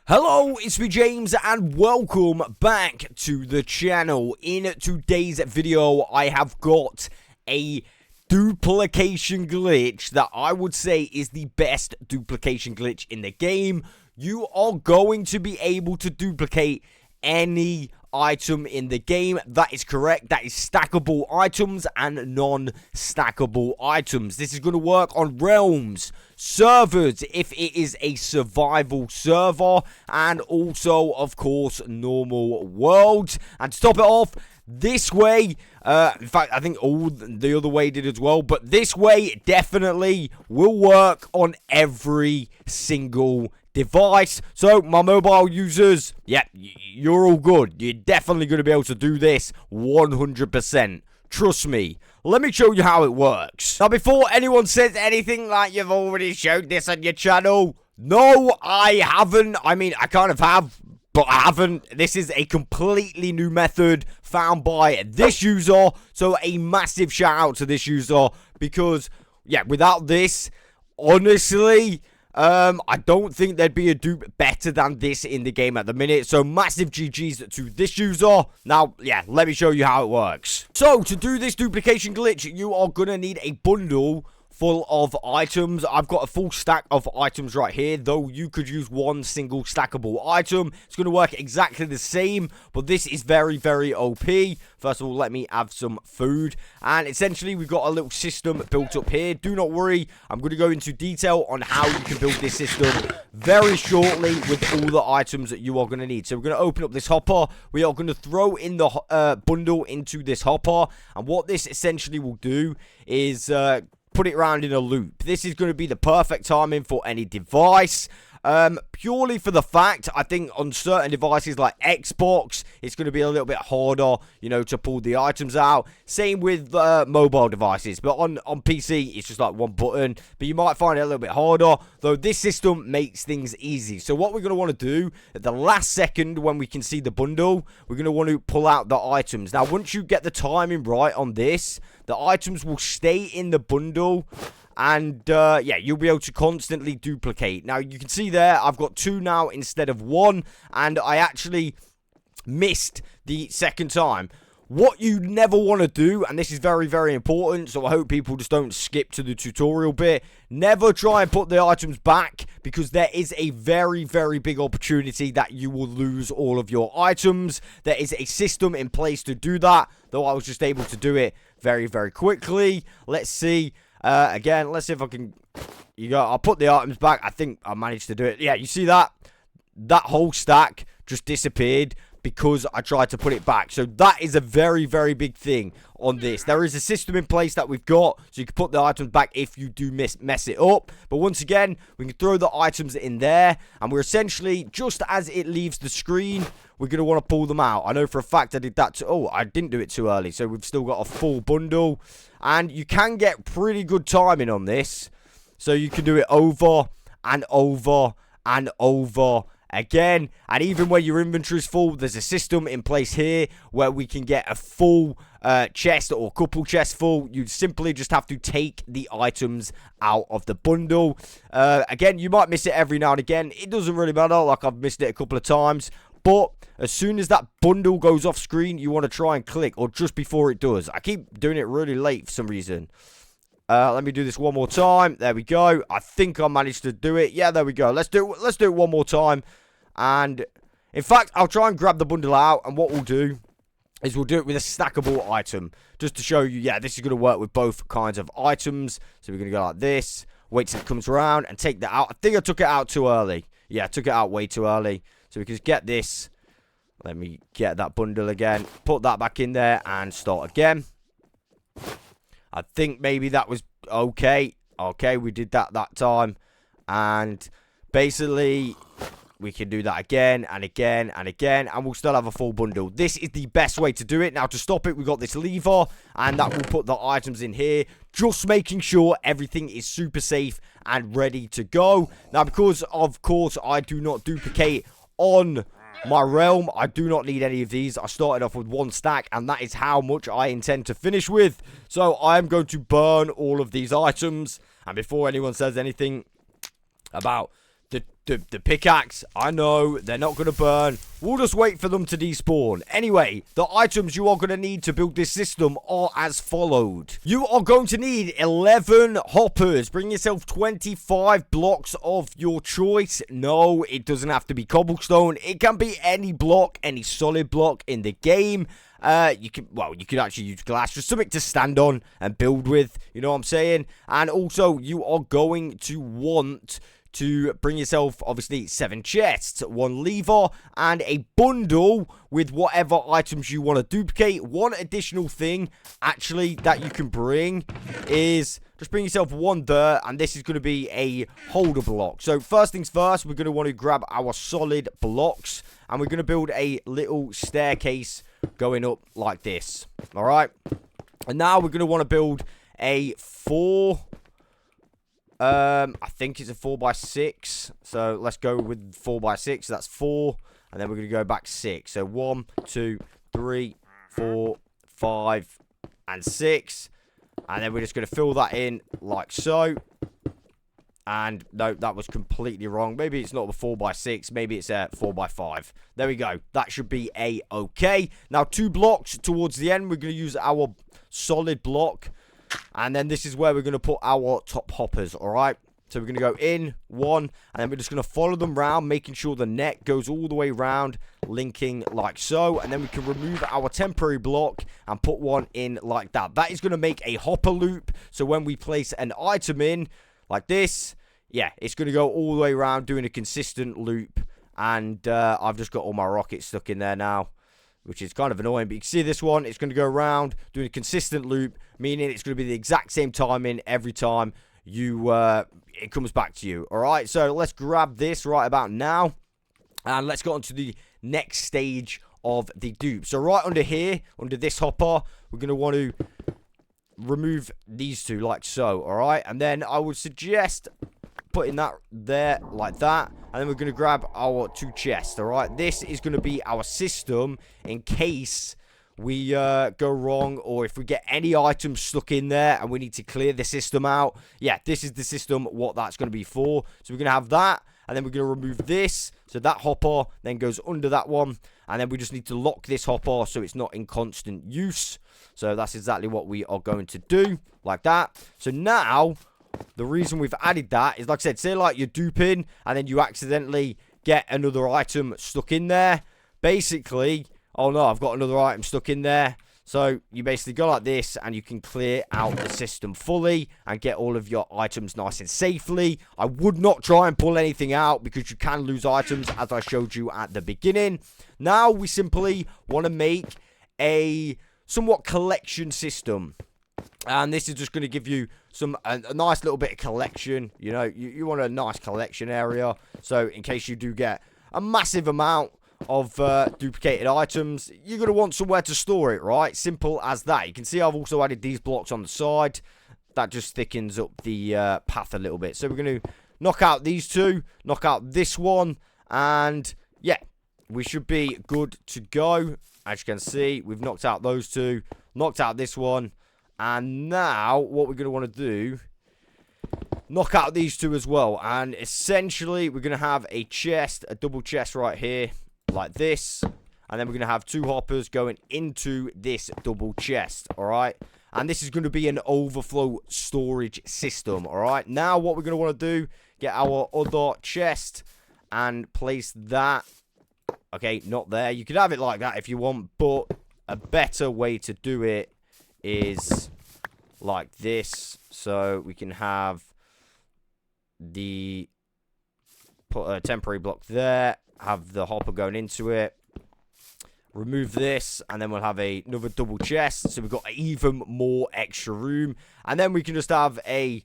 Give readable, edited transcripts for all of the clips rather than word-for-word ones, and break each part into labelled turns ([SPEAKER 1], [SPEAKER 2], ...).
[SPEAKER 1] Hello, it's me James and welcome back to the channel. In today's video, I have got a duplication glitch that I would say is the best duplication glitch in the game. You are going to be able to duplicate any item in the game. That is correct. That is stackable items and non-stackable items. This is going to work on realms, servers if it is a survival server, and also of course normal worlds. And to top it off, this way, in fact I think all the other way did as well, but this way definitely will work on every single device. So my mobile users, yeah, you're all good. You're definitely going to be able to do this 100%. Trust me. Let me show you how it works. Now, before anyone says anything like you've already showed this on your channel, no, I haven't. I mean, I kind of have, but I haven't. This is a completely new method found by this user. So a massive shout out to this user because, yeah, without this, honestly, I don't think there'd be a dupe better than this in the game at the minute. So massive GG's to this user. Now, yeah, let me show you how it works. So to do this duplication glitch, you are gonna need a bundle full of items. I've got a full stack of items right here, though you could use one single stackable item. It's going to work exactly the same, but this is very, very OP. First of all, let me have some food. And essentially, we've got a little system built up here. Do not worry, I'm going to go into detail on how you can build this system very shortly with all the items that you are going to need. So we're going to open up this hopper. We are going to throw in the bundle into this hopper. And what this essentially will do is put it around in a loop. This is going to be the perfect timing for any device. Purely for the fact, I think on certain devices like Xbox, it's going to be a little bit harder, you know, to pull the items out. Same with mobile devices, but on PC, it's just like one button. But you might find it a little bit harder, though this system makes things easy. So what we're going to want to do at the last second when we can see the bundle, we're going to want to pull out the items. Now, once you get the timing right on this, the items will stay in the bundle. And, yeah, you'll be able to constantly duplicate. Now, you can see there, I've got 2 now instead of 1. And I actually missed the second time. What you never want to do, and this is very, very important, so I hope people just don't skip to the tutorial bit. Never try and put the items back, because there is a very, very big opportunity that you will lose all of your items. There is a system in place to do that, though I was just able to do it very, very quickly. Let's see. Again, let's see if I can. I'll put the items back. I think I managed to do it. Yeah, you see that? That whole stack just disappeared because I tried to put it back. So that is a very, very big thing on this. There is a system in place that we've got, so you can put the items back if you do mess it up. But once again, we can throw the items in there, and we're essentially, just as it leaves the screen, we're going to want to pull them out. I know for a fact I did that too. Oh, I didn't do it too early, so we've still got a full bundle. And you can get pretty good timing on this. So you can do it over and over and over again. And even when your inventory is full, there's a system in place here where we can get a full chest or a couple chests full. You simply just have to take the items out of the bundle. Again, you might miss it every now and again. It doesn't really matter. Like, I've missed it a couple of times. But as soon as that bundle goes off screen, you want to try and click, or just before it does. I keep doing it really late for some reason. Let me do this one more time. There we go. I think I managed to do it. Yeah, there we go. Let's do it one more time. And in fact, I'll try and grab the bundle out, and what we'll do is we'll do it with a stackable item, just to show you, yeah, this is going to work with both kinds of items. So we're going to go like this, wait till it comes around, and take that out. I think I took it out too early. Yeah, I took it out way too early. So we can just get this. Let me get that bundle again, put that back in there, and start again. I think maybe that was okay. Okay, we did that time. And basically, we can do that again and again and again, and we'll still have a full bundle. This is the best way to do it. Now, to stop it, we've got this lever, and that will put the items in here, just making sure everything is super safe and ready to go. Now, because, of course, I do not duplicate on my realm, I do not need any of these. I started off with 1 stack, and that is how much I intend to finish with. So I am going to burn all of these items. And before anyone says anything about the pickaxe, I know, they're not going to burn. We'll just wait for them to despawn. Anyway, the items you are going to need to build this system are as followed. You are going to need 11 hoppers. Bring yourself 25 blocks of your choice. No, it doesn't have to be cobblestone. It can be any block, any solid block in the game. You could actually use glass, just something to stand on and build with, you know what I'm saying? And also, you are going to want to bring yourself, obviously, 7 chests, 1 lever, and a bundle with whatever items you want to duplicate. One additional thing, actually, that you can bring is just bring yourself 1 dirt, and this is going to be a holder block. So, first things first, we're going to want to grab our solid blocks, and we're going to build a little staircase going up like this, all right? And now we're going to want to build a 4... I think it's a 4x6. So let's go with 4x6. So that's 4. And then we're going to go back 6. So 1, 2, 3, 4, 5, and 6. And then we're just going to fill that in like so. And no, that was completely wrong. Maybe it's not a 4x6. Maybe it's a 4x5. There we go. That should be a-okay. Now 2 blocks towards the end. We're going to use our solid block. And then this is where we're going to put our top hoppers, alright? So we're going to go in, 1, and then we're just going to follow them round, making sure the net goes all the way round, linking like so. And then we can remove our temporary block and put one in like that. That is going to make a hopper loop. So when we place an item in, like this, yeah, it's going to go all the way around, doing a consistent loop. And I've just got all my rockets stuck in there now, which is kind of annoying. But you can see this one, it's going to go around doing a consistent loop, meaning it's going to be the exact same timing every time you it comes back to you. All right, so let's grab this right about now, and let's go on to the next stage of the dupe. So right under here, under this hopper, we're going to want to remove these 2 like so. All right, and then I would suggest putting that there like that, and then we're going to grab our 2 chests. All right, this is going to be our system in case we go wrong, or if we get any items stuck in there and we need to clear the system out. Yeah, this is the system, what that's going to be for. So we're going to have that, and then we're going to remove this, so that hopper then goes under that one, and then we just need to lock this hopper so it's not in constant use. So that's exactly what we are going to do, like that. So now the reason we've added that is, like I said, say like you're duping and then you accidentally get another item stuck in there. Basically, oh no, I've got another item stuck in there. So you basically go like this and you can clear out the system fully and get all of your items nice and safely. I would not try and pull anything out because you can lose items, as I showed you at the beginning. Now we simply want to make a somewhat collection system. And this is just going to give you a nice little bit of collection. You know, you want a nice collection area. So in case you do get a massive amount of duplicated items, you're going to want somewhere to store it, right? Simple as that. You can see I've also added these blocks on the side. That just thickens up the path a little bit. So we're going to knock out these 2, knock out this one, and yeah, we should be good to go. As you can see, we've knocked out those 2, knocked out this one. And now, what we're going to want to do, knock out these 2 as well. And essentially, we're going to have a chest, a double chest right here, like this. And then we're going to have 2 hoppers going into this double chest, alright? And this is going to be an overflow storage system, alright? Now, what we're going to want to do, get our other chest and place that. Okay, not there. You could have it like that if you want, but a better way to do it is like this. So we can have the put a temporary block there, have the hopper going into it, remove this, and then we'll have another double chest, so we've got even more extra room. And then we can just have a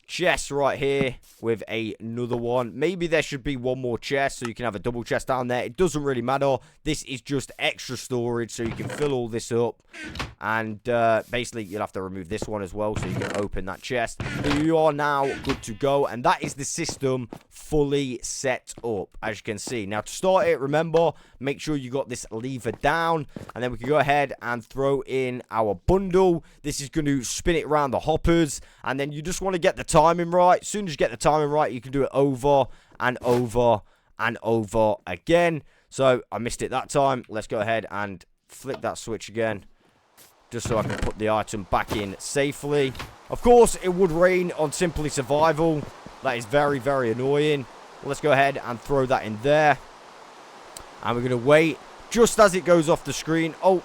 [SPEAKER 1] chest right here with another one. Maybe there should be one more chest so you can have a double chest down there. It doesn't really matter. This is just extra storage so you can fill all this up. And basically you'll have to remove this one as well so you can open that chest. But you are now good to go, and that is the system fully set up, as you can see. Now to start it, remember, make sure you got this lever down, and then we can go ahead and throw in our bundle. This is going to spin it around the hoppers, and then you just want to get the timing right. As soon as you get the timing right, you can do it over, and over and over again. So I missed it that time. Let's go ahead and flick that switch again, just so I can put the item back in safely. Of course, it would rain on Simply Survival. That is very, very annoying. Let's go ahead and throw that in there. And we're going to wait just as it goes off the screen. Oh,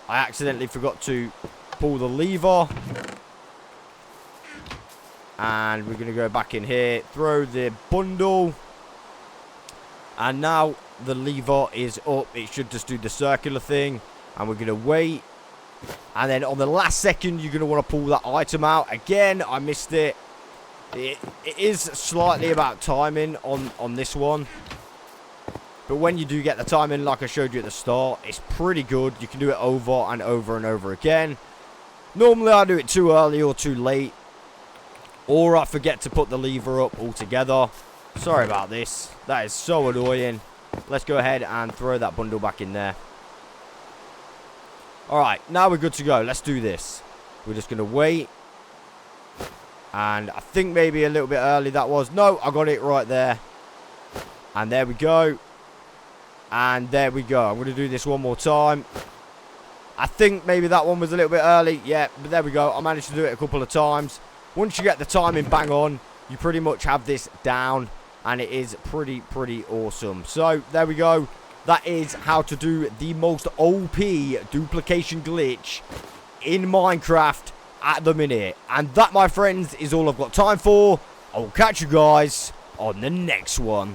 [SPEAKER 1] I accidentally forgot to pull the lever. And we're going to go back in here, throw the bundle. And now the lever is up. It should just do the circular thing. And we're going to wait. And then on the last second, you're going to want to pull that item out. Again, I missed it. It is slightly about timing on this one. But when you do get the timing, like I showed you at the start, it's pretty good. You can do it over and over and over again. Normally, I do it too early or too late. Or I forget to put the lever up altogether. Sorry about this. That is so annoying. Let's go ahead and throw that bundle back in there. Alright, now we're good to go. Let's do this. We're just going to wait. And I think maybe a little bit early that was. No, I got it right there. And there we go. And there we go. I'm going to do this one more time. I think maybe that one was a little bit early. Yeah, but there we go. I managed to do it a couple of times. Once you get the timing bang on, you pretty much have this down. And it is pretty awesome. So, there we go. That is how to do the most OP duplication glitch in Minecraft at the minute. And that, my friends, is all I've got time for. I will catch you guys on the next one.